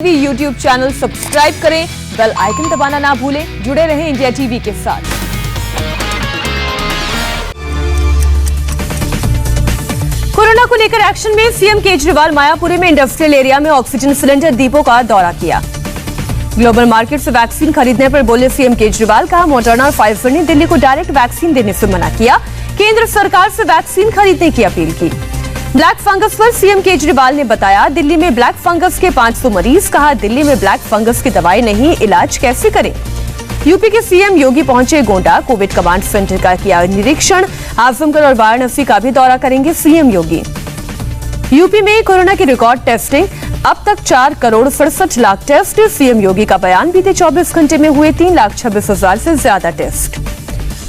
YouTube channel subscribe करें, bell icon दबाना ना भूलें। जुड़े रहें इंडिया टीवी के साथ। कोरोना को लेकर एक्शन में सीएम केजरीवाल मायापुरी में इंडस्ट्रियल एरिया में ऑक्सीजन सिलेंडर डिपो का दौरा किया। ग्लोबल मार्केट से वैक्सीन खरीदने पर बोले सीएम केजरीवाल, कहा मॉडर्ना और फाइजर ने दिल्ली को डायरेक्ट वैक्सीन देने से मना किया। केंद्र सरकार से वैक्सीन खरीदने की अपील की। ब्लैक फंगस पर सीएम केजरीवाल ने बताया, दिल्ली में ब्लैक फंगस के 500 मरीज। कहा दिल्ली में ब्लैक फंगस की दवाई नहीं, इलाज कैसे करें। यूपी के सीएम योगी पहुंचे गोंडा, कोविड कमांड सेंटर का किया निरीक्षण। आजमगढ़ और वाराणसी का भी दौरा करेंगे सीएम योगी। यूपी में कोरोना की रिकॉर्ड टेस्टिंग, अब तक 4,67,00,000 टेस्ट। सीएम योगी का बयान, बीते 24 घंटे में हुए 3,26,000 से ज्यादा टेस्ट।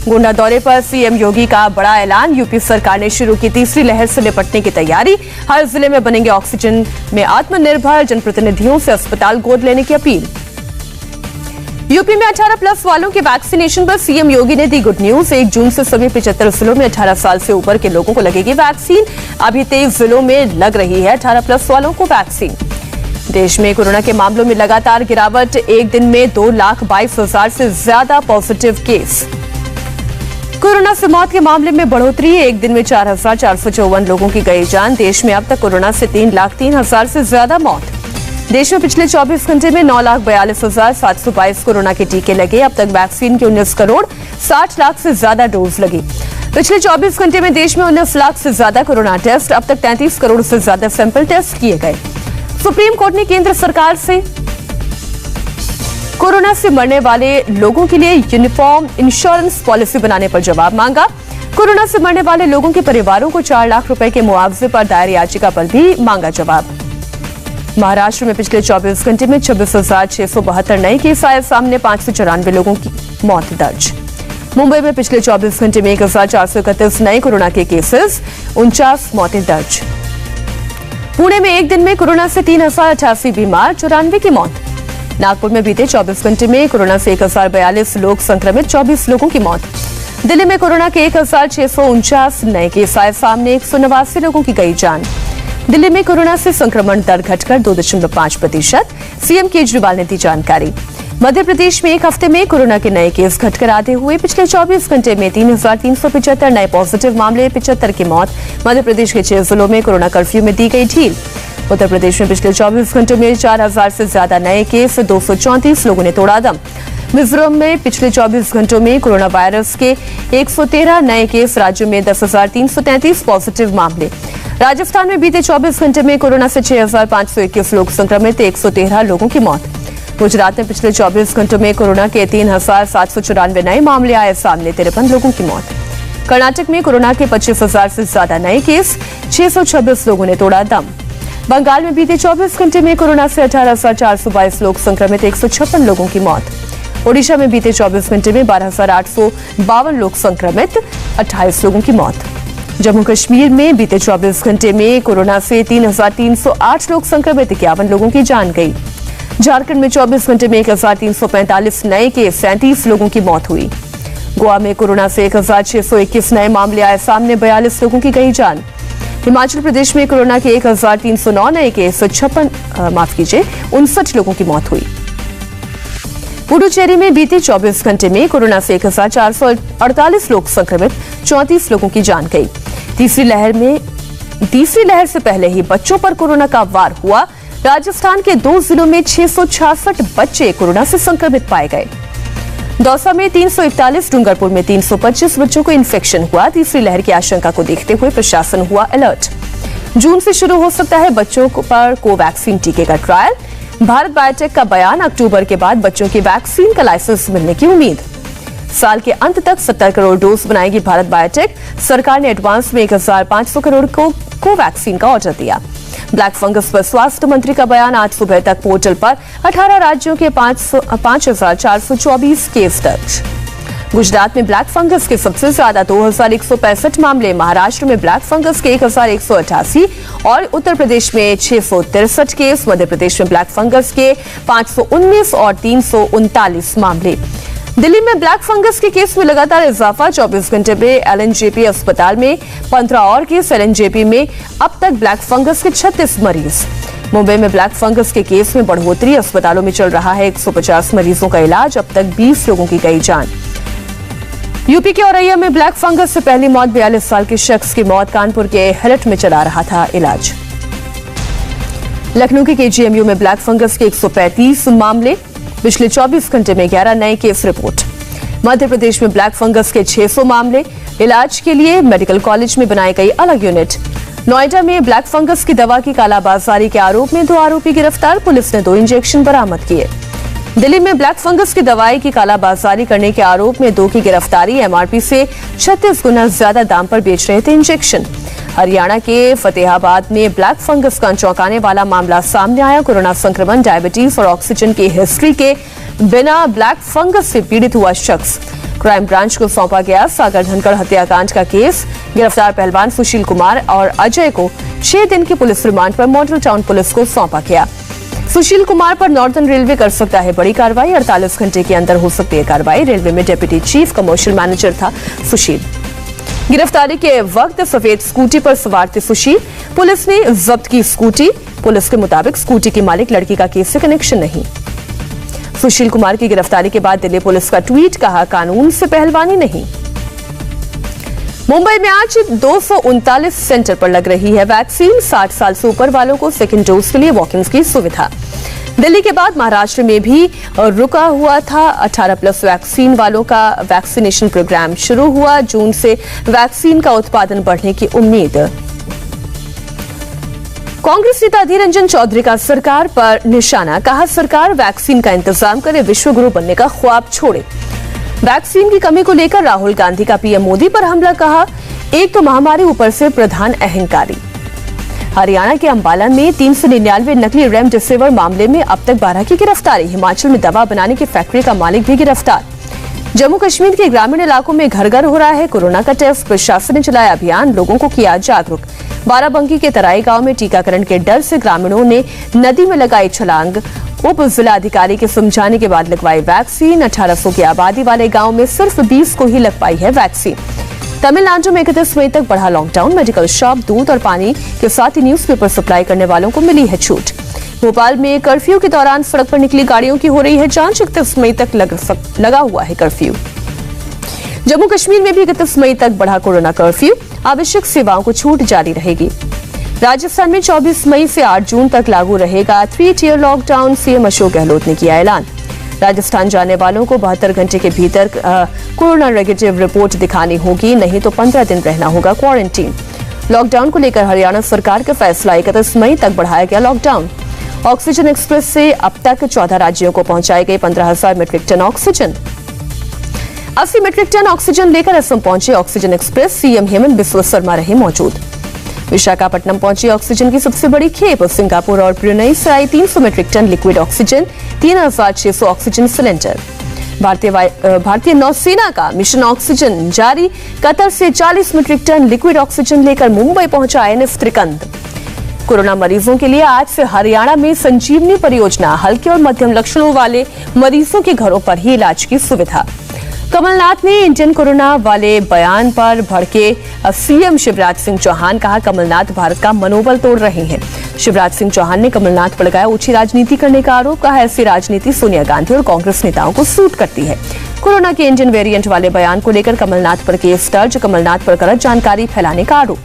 गोंडा दौरे पर सीएम योगी का बड़ा ऐलान, यूपी सरकार ने शुरू की तीसरी लहर से निपटने की तैयारी। हर जिले में बनेंगे ऑक्सीजन में आत्मनिर्भर, जनप्रतिनिधियों से अस्पताल गोद लेने की अपील। यूपी में 18+ वालों के वैक्सीनेशन पर सीएम योगी ने दी गुड न्यूज। 1 जून से सभी 75 जिलों में 18 साल से ऊपर के लोगों को लगेगी वैक्सीन। अभी 23 जिलों में लग रही है 18+ वालों को वैक्सीन। देश में कोरोना के मामलों में लगातार गिरावट, एक दिन में 2,22,000 से ज्यादा पॉजिटिव केस। कोरोना से मौत के मामले में बढ़ोतरी, एक दिन में 4,454 लोगों की गई जान। देश में अब तक कोरोना से 3,03,000 से ज्यादा मौत। देश में पिछले 24 घंटे में 9,42,722 कोरोना के टीके लगे। अब तक वैक्सीन के 19 करोड़ 60 लाख से ज्यादा डोज लगी। पिछले 24 घंटे में देश में 19 लाख से ज्यादा कोरोना टेस्ट, अब तक 33 करोड़ से ज्यादा सैंपल टेस्ट किए गए। सुप्रीम कोर्ट ने केंद्र सरकार से कोरोना से मरने वाले लोगों के लिए यूनिफॉर्म इंश्योरेंस पॉलिसी बनाने पर जवाब मांगा। कोरोना से मरने वाले लोगों के परिवारों को 4 लाख रुपए के मुआवजे पर दायर याचिका पर भी मांगा जवाब। महाराष्ट्र में पिछले 24 घंटे में 26,672 नए केस आए सामने, 594 लोगों की मौत दर्ज। मुंबई में पिछले 24 घंटे में 1,431 नए कोरोना के केसेस, 49 मौतें दर्ज। पुणे में एक दिन में कोरोना से 3,088 बीमार, 94 की मौत। नागपुर में बीते 24 घंटे में कोरोना से 1,042 लोग संक्रमित, 24 लोगों की मौत। दिल्ली में कोरोना के 1,649 नए केस आए सामने, 189 लोगों की गई जान। दिल्ली में कोरोना से संक्रमण दर घटकर 2.5%। सीएम केजरीवाल ने दी जानकारी। मध्य प्रदेश में एक हफ्ते में कोरोना के नए केस घटकर आधे हुए। पिछले 24 घंटे में 3,375 नए पॉजिटिव मामले, 75 की मौत। मध्य प्रदेश के 6 जिलों में कोरोना कर्फ्यू में दी गई ढील। उत्तर प्रदेश में पिछले 24 घंटों में 4,000 से ज्यादा नए केस, 234 लोगों ने तोड़ा दम। मिजोरम में पिछले 24 घंटों में कोरोना वायरस के 113 नए केस, राज्य में 10,333 पॉजिटिव मामले। राजस्थान में बीते 24 घंटे में कोरोना से 6,521 लोग संक्रमित, 113 लोगों की मौत। गुजरात में पिछले 24 घंटों में कोरोना के 3,794 नए मामले आए सामने, 53 लोगों की मौत। कर्नाटक में कोरोना के 25,000 से ज्यादा नए केस, 626 लोगों ने तोड़ा दम। बंगाल में बीते 24 घंटे में कोरोना से 18,422 लोग संक्रमित, 156 लोगों की मौत। ओडिशा में बीते 24 घंटे में 12,852 लोग संक्रमित, 28 लोगों की मौत। जम्मू कश्मीर में बीते 24 घंटे में कोरोना से 3,308 लोग संक्रमित, 51 लोगों की जान गई। झारखंड में 24 घंटे में 1,345 नए केस, 37 लोगों की मौत हुई। गोवा में कोरोना से 1,621 नए मामले आए सामने, 42 लोगों की गई जान। हिमाचल प्रदेश में कोरोना के 1,309 नए केस, 59 लोगों की मौत हुई। पुडुचेरी में बीते 24 घंटे में कोरोना से 1,448 लोग संक्रमित, 34 लोगों की जान गई। तीसरी लहर से पहले ही बच्चों पर कोरोना का वार हुआ। राजस्थान के 2 जिलों में 666 बच्चे कोरोना से संक्रमित पाए गए। दौसा में 341, डूंगरपुर में 325 बच्चों को इन्फेक्शन हुआ। तीसरी लहर की आशंका को देखते हुए प्रशासन हुआ अलर्ट। जून से शुरू हो सकता है बच्चों पर कोवैक्सीन टीके का ट्रायल। भारत बायोटेक का बयान, अक्टूबर के बाद बच्चों की वैक्सीन का लाइसेंस मिलने की उम्मीद। साल के अंत तक 70 करोड़ डोज बनाएगी भारत बायोटेक। सरकार ने एडवांस में 1,500 करोड़ को कोवैक्सीन का ऑर्डर दिया। ब्लैक फंगस पर स्वास्थ्य मंत्री का बयान, आज सुबह तक पोर्टल पर 18 राज्यों के 5,424 केस दर्ज। गुजरात में ब्लैक फंगस के सबसे ज्यादा 2,165 मामले, महाराष्ट्र में ब्लैक फंगस के 1,188 और उत्तर प्रदेश में 663 केस। मध्य प्रदेश में ब्लैक फंगस के 519 और 339 मामले। दिल्ली में ब्लैक फंगस के केस में लगातार इजाफा। 24 घंटे में एलएनजेपी अस्पताल में 15 और केस। एलएनजेपी में अब तक ब्लैक फंगस के 36 मरीज। मुंबई में ब्लैक फंगस के केस में बढ़ोतरी। अस्पतालों में चल रहा है 150 मरीजों का इलाज। अब तक 20 लोगों की गई जान। यूपी के औरैया में ब्लैक फंगस से पहली मौत। 42 साल के शख्स की मौत। कानपुर के हेरठ में चला रहा था इलाज। लखनऊ के केजीएमयू में ब्लैक फंगस के 135 मामले। पिछले 24 घंटे में 11 नए केस रिपोर्ट। मध्य प्रदेश में ब्लैक फंगस के 600 मामले। इलाज के लिए मेडिकल कॉलेज में बनाई गई अलग यूनिट। नोएडा में ब्लैक फंगस की दवा की कालाबाजारी के आरोप में 2 आरोपी गिरफ्तार। पुलिस ने 2 इंजेक्शन बरामद किए। दिल्ली में ब्लैक फंगस की दवाई की कालाबाजारी करने के आरोप में 2 की गिरफ्तारी। एमआरपी से 36 गुना ज्यादा दाम पर बेच रहे थे इंजेक्शन। हरियाणा के फतेहाबाद में ब्लैक फंगस का चौंकाने वाला मामला सामने आया। कोरोना संक्रमण, डायबिटीज और ऑक्सीजन की हिस्ट्री के बिना ब्लैक फंगस से पीड़ित हुआ शख्स क्राइम ब्रांच को सौंपा गया। सागर धनखड़ हत्याकांड का केस। गिरफ्तार पहलवान सुशील कुमार और अजय को 6 दिन की पुलिस रिमांड पर मॉडल टाउन पुलिस को सौंपा गया। सुशील कुमार पर नॉर्दर्न रेलवे कर सकता है बड़ी कार्रवाई। 48 घंटे के अंदर हो सकती है कार्रवाई। रेलवे में डिप्टी चीफ कमर्शियल मैनेजर था सुशील। गिरफ्तारी के वक्त सफेद स्कूटी पर सवार थे सुशील। पुलिस ने जब्त की स्कूटी। पुलिस के मुताबिक स्कूटी की मालिक लड़की का केस से कनेक्शन नहीं। सुशील कुमार की गिरफ्तारी के बाद दिल्ली पुलिस का ट्वीट, कहा कानून से पहलवानी नहीं। मुंबई में आज 239 सेंटर पर लग रही है वैक्सीन। 60 साल से ऊपर वालों को सेकेंड डोज के लिए वॉक-इन्स की सुविधा। दिल्ली के बाद महाराष्ट्र में भी रुका हुआ था। 18+ वैक्सीन वालों का वैक्सीनेशन प्रोग्राम शुरू हुआ। जून से वैक्सीन का उत्पादन बढ़ने की उम्मीद। कांग्रेस नेता अधीर रंजन चौधरी का सरकार पर निशाना, कहा सरकार वैक्सीन का इंतजाम करे, विश्व गुरु बनने का ख्वाब छोड़े। वैक्सीन की कमी को लेकर राहुल गांधी का पीएम मोदी पर हमला, कहा एक तो महामारी, ऊपर से प्रधान अहंकारी। हरियाणा के अंबाला में 399 नकली रेमडेसिविर मामले में अब तक 12 की गिरफ्तारी। हिमाचल में दवा बनाने की फैक्ट्री का मालिक भी गिरफ्तार। जम्मू कश्मीर के ग्रामीण इलाकों में घर घर हो रहा है कोरोना का टेस्ट। प्रशासन ने चलाया अभियान, लोगों को किया जागरूक। बाराबंकी के तराई गांव में टीकाकरण के डर से ग्रामीणों ने नदी में लगाई छलांग। उप जिलाधिकारी के समझाने के बाद लगवाई वैक्सीन। 1800 की आबादी वाले गांव में सिर्फ 20 को ही लग पाई है वैक्सीन। तमिलनाडु में 31 मई तक बढ़ा लॉकडाउन। मेडिकल शॉप, दूध और पानी के साथ ही न्यूज़पेपर सप्लाई करने वालों को मिली है छूट। भोपाल में कर्फ्यू के दौरान सड़क पर निकली गाड़ियों की हो रही है जांच। 31 मई तक लगा हुआ है कर्फ्यू। जम्मू कश्मीर में भी 31 मई तक बढ़ा कोरोना कर्फ्यू। आवश्यक सेवाओं को छूट जारी रहेगी। राजस्थान में 24 मई से 8 जून तक लागू रहेगा 3 tier lockdown. CM Ashok Gehlot ने किया ऐलान। राजस्थान जाने वालों को 72 घंटे के भीतर कोरोना नेगेटिव रिपोर्ट दिखानी होगी, नहीं तो 15 दिन रहना होगा क्वारंटीन। लॉकडाउन को लेकर हरियाणा सरकार का फैसला, 31 मई तक बढ़ाया गया लॉकडाउन। ऑक्सीजन एक्सप्रेस से अब तक 14 राज्यों को पहुंचाई गई 15,000 metric ton oxygen. 80 metric ton oxygen लेकर असम पहुंचे oxygen express. CM Himanta Biswa Sarma रहे मौजूद। विशाखापट्टनम पहुंची ऑक्सीजन की सबसे बड़ी खेप। सिंगापुर और ब्रुनेई से आई 300 metric ton liquid oxygen, 3600 oxygen cylinder. भारतीय नौसेना का मिशन ऑक्सीजन जारी। कतर से 40 मीट्रिक टन लिक्विड ऑक्सीजन लेकर मुंबई पहुंचा INS त्रिकंद। कोरोना मरीजों के लिए आज से हरियाणा में संजीवनी परियोजना। हल्के और मध्यम लक्षणों वाले मरीजों के घरों पर ही इलाज की सुविधा। कमलनाथ ने इंडियन कोरोना वाले बयान पर भड़के सीएम शिवराज सिंह चौहान, कहा कमलनाथ भारत का मनोबल तोड़ रहे हैं। शिवराज सिंह चौहान ने कमलनाथ पर लगाया ऊंची राजनीति करने का आरोप, कहा ऐसी राजनीति सोनिया गांधी और कांग्रेस नेताओं को सूट करती है। कोरोना के इंडियन वेरिएंट वाले बयान को लेकर कमलनाथ पर केस दर्ज। कमलनाथ पर गलत जानकारी फैलाने का आरोप।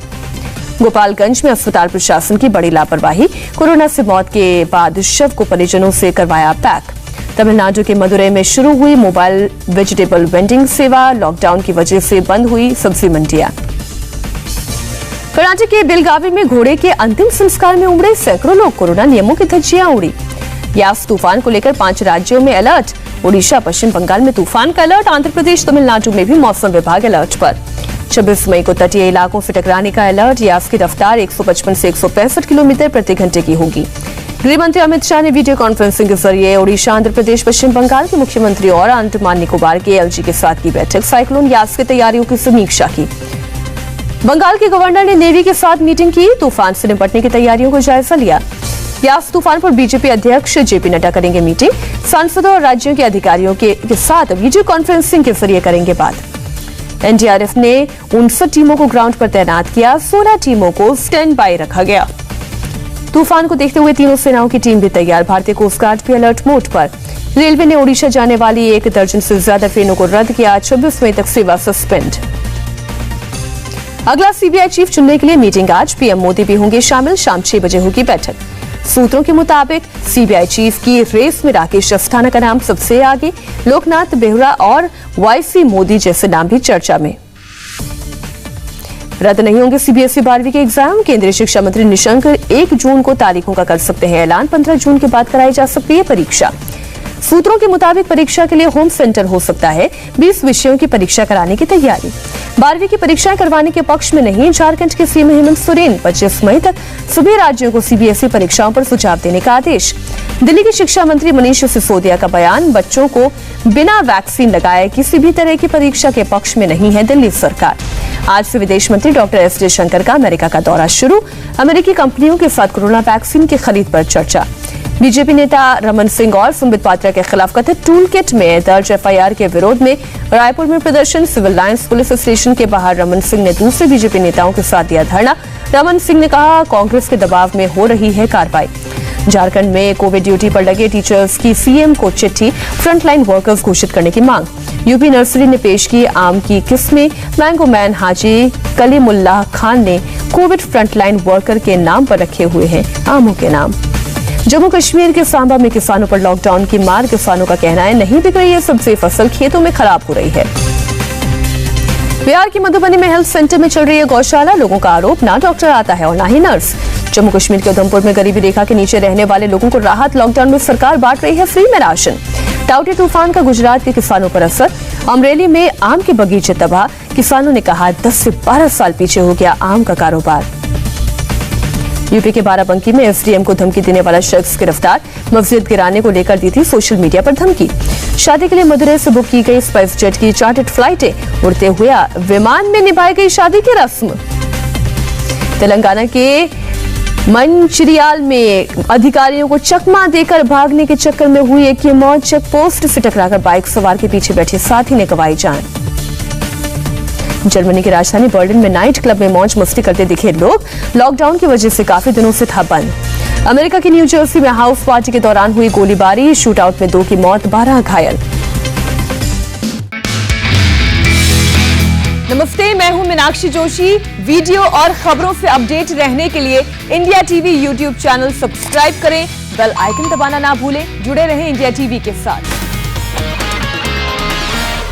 गोपालगंज में अस्पताल प्रशासन की बड़ी लापरवाही। कोरोना से मौत के बाद शव को परिजनों से करवाया पैक। तमिलनाडु के मदुरई में शुरू हुई मोबाइल वेजिटेबल वेंडिंग सेवा। लॉकडाउन की वजह से बंद हुई सब्जी मंडियां। कर्नाटक के बेलगावी में घोड़े के अंतिम संस्कार में उमड़े सैकड़ों लोग। कोरोना नियमों की धज्जियां उड़ी। यास तूफान को लेकर 5 राज्यों में अलर्ट। ओडिशा, पश्चिम बंगाल में तूफान का अलर्ट। आंध्र प्रदेश, तमिलनाडु में भी मौसम विभाग अलर्ट पर। 26 मई को तटीय इलाकों से टकराने का अलर्ट। यास की रफ्तार 155 से 165 किलोमीटर प्रति घंटे की होगी। गृह मंत्री अमित शाह ने वीडियो कॉन्फ्रेंसिंग के जरिए ओडिशा, आंध्र प्रदेश, पश्चिम बंगाल के मुख्यमंत्री और अंडमान निकोबार के LG के साथ की बैठक। साइक्लोन यास की तैयारियों की समीक्षा की। बंगाल के गवर्नर ने नेवी के साथ मीटिंग की। तूफान से निपटने की तैयारियों को जायजा लिया। यास तूफान पर बीजेपी अध्यक्ष जेपी नड्डा करेंगे मीटिंग। सांसदों और राज्यों के अधिकारियों के साथ वीडियो कॉन्फ्रेंसिंग के जरिए करेंगे बात। एनडीआरएफ ने 59 टीमों को ग्राउंड पर तैनात किया, 16 टीमों को स्टैंड बाय रखा गया। तूफान को देखते हुए तीनों सेनाओं की टीम भी तैयार। भारतीय कोस्ट गार्ड भी अलर्ट मोड पर। रेलवे ने ओडिशा जाने वाली 1 दर्जन से ज्यादा ट्रेनों को रद्द किया। 26 मई तक सेवा सस्पेंड। अगला सीबीआई चीफ चुनने के लिए मीटिंग आज। पीएम मोदी भी होंगे शामिल। शाम 6 बजे होगी बैठक। सूत्रों के मुताबिक सीबीआई चीफ की रेस में राकेश अस्थाना का नाम सबसे आगे। लोकनाथ बेहरा और वाईसी मोदी जैसे नाम भी चर्चा में। रद्द नहीं होंगे सीबीएसई 12वीं के एग्जाम। केंद्रीय शिक्षा मंत्री निशंक 1 जून को तारीखों का कर सकते हैं ऐलान। 15 जून के बाद कराई जा सकती है परीक्षा। सूत्रों के मुताबिक परीक्षा के लिए होम सेंटर हो सकता है। 20 विषयों की परीक्षा कराने की तैयारी। 12वीं की परीक्षाएं करवाने के पक्ष में नहीं झारखंड के सीएम हेमंत सोरेन। 25 मई तक सभी राज्यों को सीबीएसई परीक्षाओं पर सुझाव देने का आदेश। दिल्ली के शिक्षा मंत्री मनीष सिसोदिया का बयान, बच्चों को बिना वैक्सीन लगाए किसी भी तरह की परीक्षा के पक्ष में नहीं है दिल्ली सरकार। आज से विदेश मंत्री डॉक्टर एस जयशंकर का अमेरिका का दौरा शुरू। अमेरिकी कंपनियों के साथ कोरोना वैक्सीन की खरीद पर चर्चा। बीजेपी नेता रमन सिंह और संबित पात्रा के खिलाफ कथित टूल किट में दर्ज एफआईआर के विरोध में रायपुर में प्रदर्शन। सिविल लाइंस पुलिस स्टेशन के बाहर रमन सिंह ने दूसरे बीजेपी नेताओं के साथ दिया धरना। रमन सिंह ने कहा, कांग्रेस के दबाव में हो रही है कार्रवाई। झारखंड में कोविड ड्यूटी पर लगे टीचर्स की सीएम को चिट्ठी। फ्रंटलाइन वर्कर्स घोषित करने की मांग। यूपी नर्सरी ने पेश की आम की किस्में। मैंगो मैन हाजी कलीमुल्लाह खान ने कोविड फ्रंटलाइन वर्कर के नाम पर रखे हुए हैं आमों के नाम। जम्मू कश्मीर के सांबा में किसानों पर लॉकडाउन की मार। किसानों का कहना है नहीं बिक रही है सब्जी, फसल खेतों में खराब हो रही है। बिहार के मधुबनी में हेल्थ सेंटर में चल रही है गौशाला। लोगों का आरोप, ना डॉक्टर आता है और ना ही नर्स। जम्मू कश्मीर के उधमपुर में गरीबी रेखा के नीचे रहने वाले लोगों को राहत। लॉकडाउन में सरकार बांट रही है फ्री में राशन। टाउटे तूफान का गुजरात के किसानों पर असर। अमरेली में आम के बगीचे तबाह। किसानों ने कहा 10 से 12 साल पीछे हो गया आम का कारोबार। यूपी के बाराबंकी में एसडीएम को धमकी देने वाला शख्स गिरफ्तार। मस्जिद गिराने को लेकर दी थी सोशल मीडिया पर धमकी। शादी के लिए मदुरै से बुक की गई स्पाइस जेट की चार्टर्ड फ्लाइटें। उड़ते हुए विमान में निभाई गई शादी की रस्म। तेलंगाना के मंचिरियाल में अधिकारियों को चकमा देकर भागने के चक्कर में हुई एक की मौत। चेक पोस्ट से टकराकर बाइक सवार के पीछे बैठे साथी ने गंवाई जान। जर्मनी की राजधानी बर्लिन में नाइट क्लब में मौज मस्ती करते दिखे लोग। लॉकडाउन की वजह से काफी दिनों से था बंद। अमेरिका के न्यू जर्सी में हाउस पार्टी के दौरान हुई गोलीबारी। शूटआउट में 2 की मौत, 12 घायल। नमस्ते, मैं हूं मीनाक्षी जोशी। वीडियो और खबरों से अपडेट रहने के लिए India TV YouTube channel subscribe करें। बेल आइकन दबाना ना भूलें। जुड़े रहें इंडिया टीवी के साथ।